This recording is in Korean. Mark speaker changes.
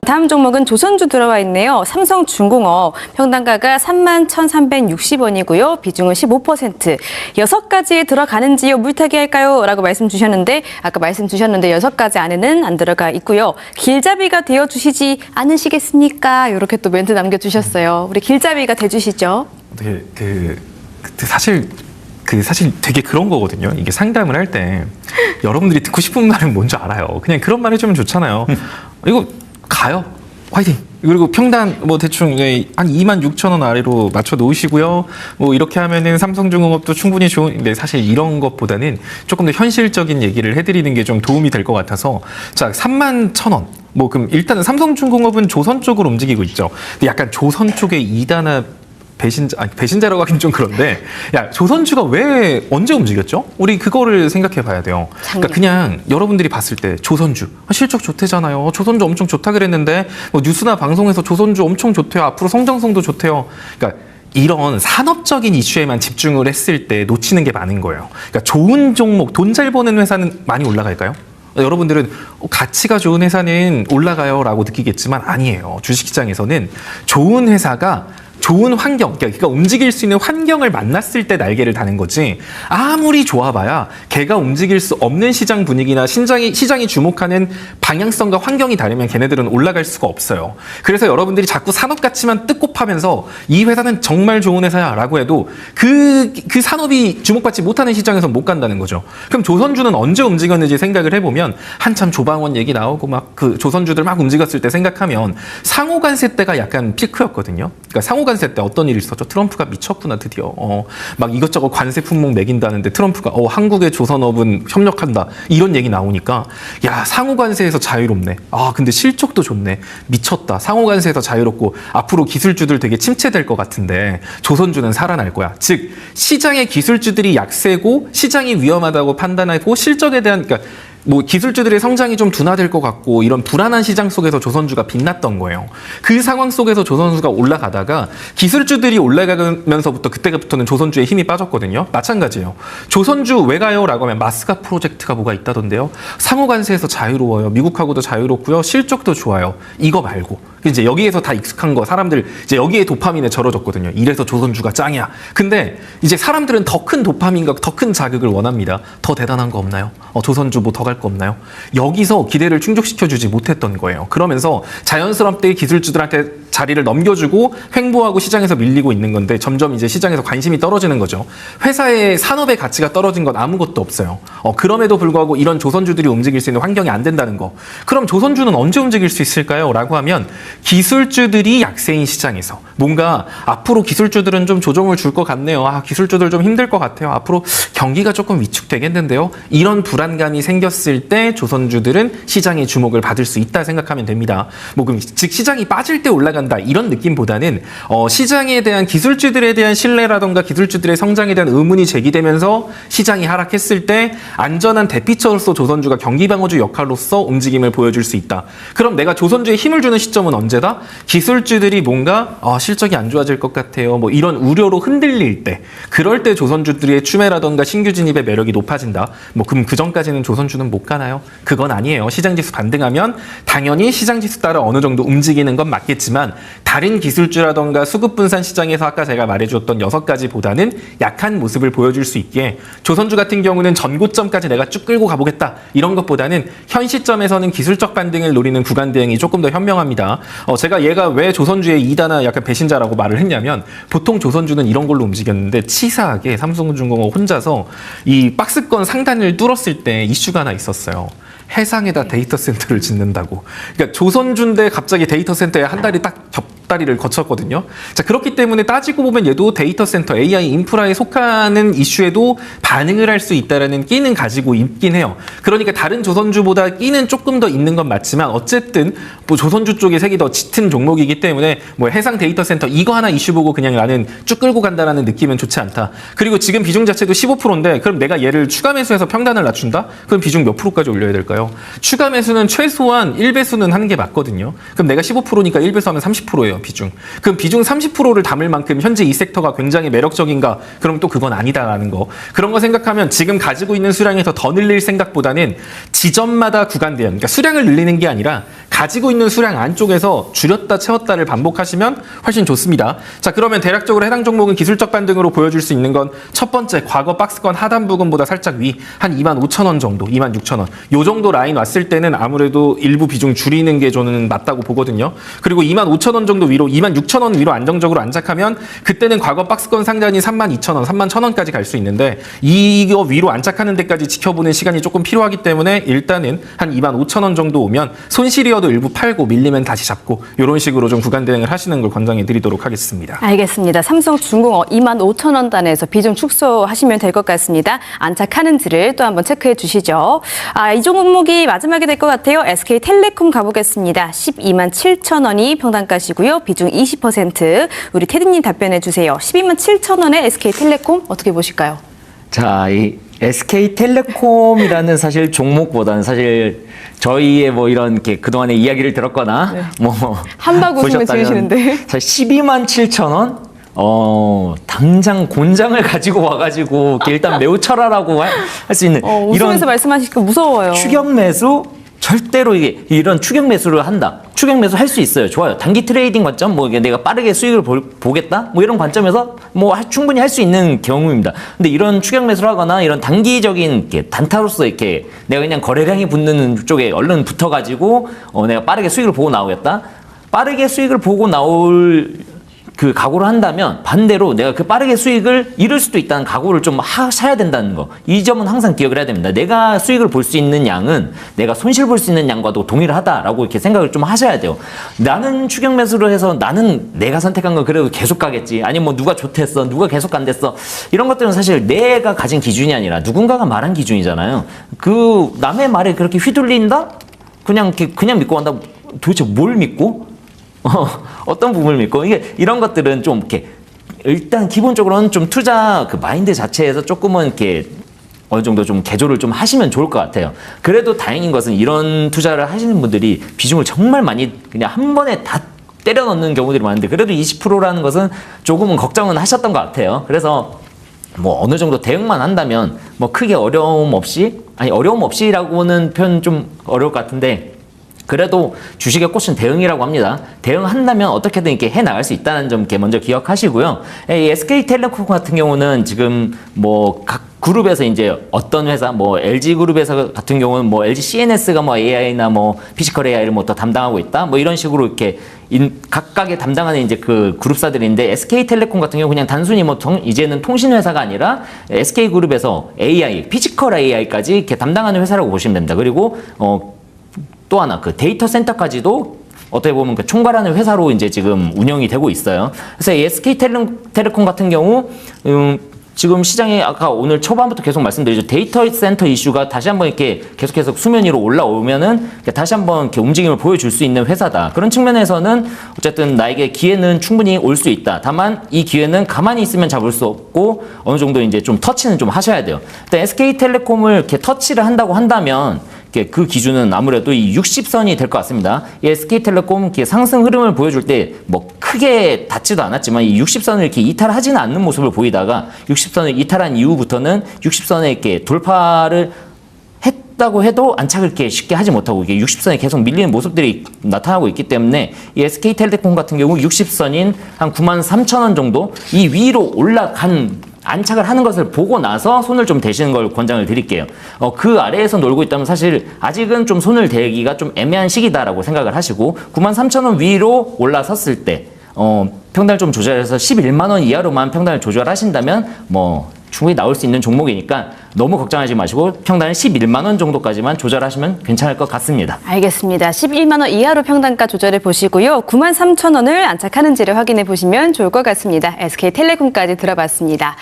Speaker 1: 다음 종목은 조선주 들어와 있네요. 삼성중공업 평단가가 31,360원이고요. 비중은 15%. 6가지에 들어가는지요? 물타기 할까요? 라고 말씀 주셨는데 아까 말씀 주셨는데 6가지 안에는 안 들어가 있고요. 길잡이가 되어주시지 않으시겠습니까? 이렇게 또 멘트 남겨주셨어요. 우리 길잡이가 돼주시죠?
Speaker 2: 네, 사실 되게 그런 거거든요. 이게 상담을 할 때 여러분들이 듣고 싶은 말은 뭔지 알아요. 그냥 그런 말 해주면 좋잖아요. 이거 가요. 화이팅! 그리고 평단 뭐 대충 한 26,000원 아래로 맞춰 놓으시고요. 뭐 이렇게 하면은 삼성중공업도 충분히 좋은데 사실 이런 것보다는 조금 더 현실적인 얘기를 해드리는 게 좀 도움이 될 것 같아서 자 31,000원. 뭐 그럼 일단은 삼성중공업은 조선 쪽으로 움직이고 있죠. 근데 약간 조선 쪽에 이단아 배신자라고 하긴 좀 그런데 야 조선주가 왜 언제 움직였죠? 우리 그거를 생각해 봐야 돼요. 그러니까 그냥 여러분들이 봤을 때 조선주 실적 좋대잖아요. 조선주 엄청 좋다 그랬는데 뭐 뉴스나 방송에서 조선주 엄청 좋대요. 앞으로 성장성도 좋대요. 그러니까 이런 산업적인 이슈에만 집중을 했을 때 놓치는 게 많은 거예요. 그러니까 좋은 종목, 돈 잘 버는 회사는 많이 올라갈까요? 여러분들은 가치가 좋은 회사는 올라가요 라고 느끼겠지만 아니에요. 주식시장에서는 좋은 회사가 좋은 환경, 그러니까 움직일 수 있는 환경을 만났을 때 날개를 다는 거지 아무리 좋아봐야 걔가 움직일 수 없는 시장 분위기나 시장이 주목하는 방향성과 환경이 다르면 걔네들은 올라갈 수가 없어요. 그래서 여러분들이 자꾸 산업 가치만 뜯고 파면서 이 회사는 정말 좋은 회사야 라고 해도 그 산업이 주목받지 못하는 시장에서 못 간다는 거죠. 그럼 조선주는 언제 움직였는지 생각을 해보면 한참 조방원 얘기 나오고 막 그 조선주들 막 움직였을 때 생각하면 상호간세 때가 약간 피크였거든요. 그러니까 상호간세 때 어떤 일이 있었죠? 트럼프가 미쳤구나 드디어 막 이것저것 관세 품목 매긴다는데 트럼프가 한국의 조선업은 협력한다 이런 얘기 나오니까 야 상호관세에서 자유롭네. 아 근데 실적도 좋네. 미쳤다. 상호관세에서 자유롭고 앞으로 기술주들 되게 침체될 것 같은데 조선주는 살아날 거야. 즉 시장의 기술주들이 약세고 시장이 위험하다고 판단하고 실적에 대한 그러니까 뭐 기술주들의 성장이 좀 둔화될 것 같고 이런 불안한 시장 속에서 조선주가 빛났던 거예요. 그 상황 속에서 조선주가 올라가다가 기술주들이 올라가면서부터 그때부터는 조선주의 힘이 빠졌거든요. 마찬가지예요. 조선주 왜 가요? 라고 하면 마스가 프로젝트가 뭐가 있다던데요. 상호관세에서 자유로워요. 미국하고도 자유롭고요. 실적도 좋아요. 이거 말고 이제 여기에서 다 익숙한 거 사람들 이제 여기에 도파민에 절어졌거든요. 이래서 조선주가 짱이야. 근데 이제 사람들은 더 큰 도파민과 더 큰 자극을 원합니다. 더 대단한 거 없나요? 조선주 뭐 더 갈 거 없나요? 여기서 기대를 충족시켜주지 못했던 거예요. 그러면서 자연스럽게 기술주들한테 자리를 넘겨주고 횡보하고 시장에서 밀리고 있는 건데 점점 이제 시장에서 관심이 떨어지는 거죠. 회사의 산업의 가치가 떨어진 건 아무것도 없어요. 그럼에도 불구하고 이런 조선주들이 움직일 수 있는 환경이 안 된다는 거. 그럼 조선주는 언제 움직일 수 있을까요? 라고 하면 기술주들이 약세인 시장에서 뭔가 앞으로 기술주들은 좀 조정을 줄 것 같네요. 기술주들 좀 힘들 것 같아요. 앞으로 경기가 조금 위축되겠는데요. 이런 불안감이 생겼을 때 조선주들은 시장의 주목을 받을 수 있다 생각하면 됩니다. 뭐 그럼 즉 시장이 빠질 때 올라간다 이런 느낌보다는 시장에 대한 기술주들에 대한 신뢰라던가 기술주들의 성장에 대한 의문이 제기되면서 시장이 하락했을 때 안전한 대피처로서 조선주가 경기방어주 역할로서 움직임을 보여줄 수 있다. 그럼 내가 조선주에 힘을 주는 시점은 언제다? 기술주들이 뭔가 실적이 안 좋아질 것 같아요. 뭐 이런 우려로 흔들릴 때 그럴 때 조선주들의 추매라던가 신규 진입의 매력이 높아진다. 뭐 그럼 그 전까지는 조선주는 못 가나요? 그건 아니에요. 시장지수 반등하면 당연히 시장지수 따라 어느 정도 움직이는 건 맞겠지만 다른 기술주라던가 수급분산 시장에서 아까 제가 말해주었던 6가지보다는 약한 모습을 보여줄 수 있게 조선주 같은 경우는 전고점까지 내가 쭉 끌고 가보겠다 이런 것보다는 현 시점에서는 기술적 반등을 노리는 구간 대응이 조금 더 현명합니다. 제가 얘가 왜 조선주의 2단아 약간 배신자라고 말을 했냐면 보통 조선주는 이런 걸로 움직였는데 치사하게 삼성중공업 혼자서 이 박스권 상단을 뚫었을 때 이슈가 하나 있었어요. 해상에다 데이터 센터를 짓는다고. 그러니까 조선주인데 갑자기 데이터 센터에 한 달이 딱 겹다리를 거쳤거든요. 자, 그렇기 때문에 따지고 보면 얘도 데이터 센터, AI 인프라에 속하는 이슈에도 반응을 할 수 있다라는 끼는 가지고 있긴 해요. 그러니까 다른 조선주보다 끼는 조금 더 있는 건 맞지만 어쨌든 뭐 조선주 쪽의 색이 더 짙은 종목이기 때문에 뭐 해상 데이터 센터 이거 하나 이슈 보고 그냥 나는 쭉 끌고 간다라는 느낌은 좋지 않다. 그리고 지금 비중 자체도 15%인데 그럼 내가 얘를 추가 매수해서 평단을 낮춘다? 그럼 비중 몇 프로까지 올려야 될까요? 추가 매수는 최소한 1배수는 하는 게 맞거든요. 그럼 내가 15%니까 1배수 하면 30%예요, 비중. 그럼 비중 30%를 담을 만큼 현재 이 섹터가 굉장히 매력적인가? 그럼 또 그건 아니다라는 거. 그런 거 생각하면 지금 가지고 있는 수량에서 더 늘릴 생각보다는 지점마다 구간 대응, 그러니까 수량을 늘리는 게 아니라 가지고 있는 수량 안쪽에서 줄였다 채웠다를 반복하시면 훨씬 좋습니다. 자, 그러면 대략적으로 해당 종목은 기술적 반등으로 보여줄 수 있는 건 첫 번째, 과거 박스권 하단 부근보다 살짝 위, 한 25,000원 정도, 26,000원. 요 정도 라인 왔을 때는 아무래도 일부 비중 줄이는 게 저는 맞다고 보거든요. 그리고 25,000원 정도 위로, 26,000원 위로 안정적으로 안착하면 그때는 과거 박스권 상단이 32,000원, 31,000원까지 갈 수 있는데 이거 위로 안착하는 데까지 지켜보는 시간이 조금 필요하기 때문에 일단은 한 25,000원 정도 오면 손실이어도 일부 팔고 밀리면 다시 잡고 이런 식으로 좀 구간 대응을 하시는 걸 권장해 드리도록 하겠습니다.
Speaker 1: 알겠습니다. 삼성중공업 25,000원 단에서 비중 축소하시면 될 것 같습니다. 안착하는지를 또 한번 체크해 주시죠. 이 종목이 마지막이 될 것 같아요. SK텔레콤 가보겠습니다. 127,000원이 평단가시고요. 비중 20%. 우리 테디님 답변해 주세요. 127,000원의 SK텔레콤 어떻게 보실까요?
Speaker 3: 자, 이 SK텔레콤이라는 사실 종목보다는 사실 저희의 뭐 이런 게 그동안의 이야기를 들었거나 뭐
Speaker 1: 한박 웃음을 지으시는데.
Speaker 3: 사실 127,000원? 당장 곤장을 가지고 와가지고 일단 매우 철하라고 할 수 있는
Speaker 1: 웃으면서 말씀하시니까 무서워요.
Speaker 3: 추격 매수 절대로 이런 추격 매수를 한다. 추격 매수 할 수 있어요. 좋아요. 단기 트레이딩 관점, 뭐 이게 내가 빠르게 수익을 보겠다, 뭐 이런 관점에서 뭐 충분히 할 수 있는 경우입니다. 근데 이런 추격 매수를 하거나 이런 단기적인 이렇게 단타로서 이렇게 내가 그냥 거래량이 붙는 쪽에 얼른 붙어가지고 내가 빠르게 수익을 보고 나오겠다. 빠르게 수익을 보고 나올 그 각오를 한다면 반대로 내가 그 빠르게 수익을 잃을 수도 있다는 각오를 좀 하셔야 된다는 거. 이 점은 항상 기억을 해야 됩니다. 내가 수익을 볼 수 있는 양은 내가 손실 볼 수 있는 양과도 동일하다라고 이렇게 생각을 좀 하셔야 돼요. 나는 추격 매수를 해서 나는 내가 선택한 거 그래도 계속 가겠지. 아니면 뭐 누가 좋댔어. 누가 계속 간댔어. 이런 것들은 사실 내가 가진 기준이 아니라 누군가가 말한 기준이잖아요. 그 남의 말에 그렇게 휘둘린다? 그냥 믿고 간다. 도대체 뭘 믿고? 어떤 부분을 믿고 이런 것들은 좀 이렇게 일단 기본적으로는 좀 투자 그 마인드 자체에서 조금은 이렇게 어느 정도 좀 개조를 좀 하시면 좋을 것 같아요. 그래도 다행인 것은 이런 투자를 하시는 분들이 비중을 정말 많이 그냥 한 번에 다 때려 넣는 경우들이 많은데 그래도 20%라는 것은 조금은 걱정은 하셨던 것 같아요. 그래서 뭐 어느 정도 대응만 한다면 뭐 크게 어려움 없이라고는 표현 좀 어려울 것 같은데 그래도 주식의 꽃은 대응이라고 합니다. 대응한다면 어떻게든 이렇게 해나갈 수 있다는 점 이렇게 먼저 기억하시고요. 이 SK텔레콤 같은 경우는 지금 뭐 각 그룹에서 이제 어떤 회사, 뭐 LG그룹에서 같은 경우는 뭐 LG CNS가 뭐 AI나 뭐 피지컬 AI를 뭐 더 담당하고 있다. 뭐 이런 식으로 이렇게 각각의 담당하는 이제 그 그룹사들인데 SK텔레콤 같은 경우 그냥 단순히 뭐 이제는 통신회사가 아니라 SK그룹에서 AI, 피지컬 AI까지 이렇게 담당하는 회사라고 보시면 됩니다. 그리고 또 하나 그 데이터 센터까지도 어떻게 보면 그 총괄하는 회사로 이제 지금 운영이 되고 있어요. 그래서 SK텔레콤 같은 경우 지금 시장에 아까 오늘 초반부터 계속 말씀드리죠. 데이터 센터 이슈가 다시 한번 이렇게 계속해서 수면 위로 올라오면은 다시 한번 이렇게 움직임을 보여줄 수 있는 회사다. 그런 측면에서는 어쨌든 나에게 기회는 충분히 올 수 있다. 다만 이 기회는 가만히 있으면 잡을 수 없고 어느 정도 이제 좀 터치는 좀 하셔야 돼요. 일단 SK텔레콤을 이렇게 터치를 한다고 한다면 그 기준은 아무래도 이 60선이 될 것 같습니다. 이 SK텔레콤 상승 흐름을 보여줄 때 뭐 크게 닿지도 않았지만 이 60선을 이렇게 이탈하지는 않는 모습을 보이다가 60선을 이탈한 이후부터는 60선에 이렇게 돌파를 했다고 해도 안착을 이렇게 쉽게 하지 못하고 이게 60선에 계속 밀리는 모습들이 나타나고 있기 때문에 이 SK텔레콤 같은 경우 60선인 한 93,000원 정도 이 위로 올라간 안착을 하는 것을 보고 나서 손을 좀 대시는 걸 권장을 드릴게요. 그 아래에서 놀고 있다면 사실 아직은 좀 손을 대기가 좀 애매한 시기다라고 생각을 하시고 93,000원 위로 올라섰을 때 평단을 좀 조절해서 11만 원 이하로만 평단을 조절하신다면 뭐 충분히 나올 수 있는 종목이니까 너무 걱정하지 마시고 평단을 11만 원 정도까지만 조절하시면 괜찮을 것 같습니다.
Speaker 1: 알겠습니다. 11만 원 이하로 평단가 조절해 보시고요. 93,000원을 안착하는지를 확인해 보시면 좋을 것 같습니다. SK텔레콤까지 들어봤습니다.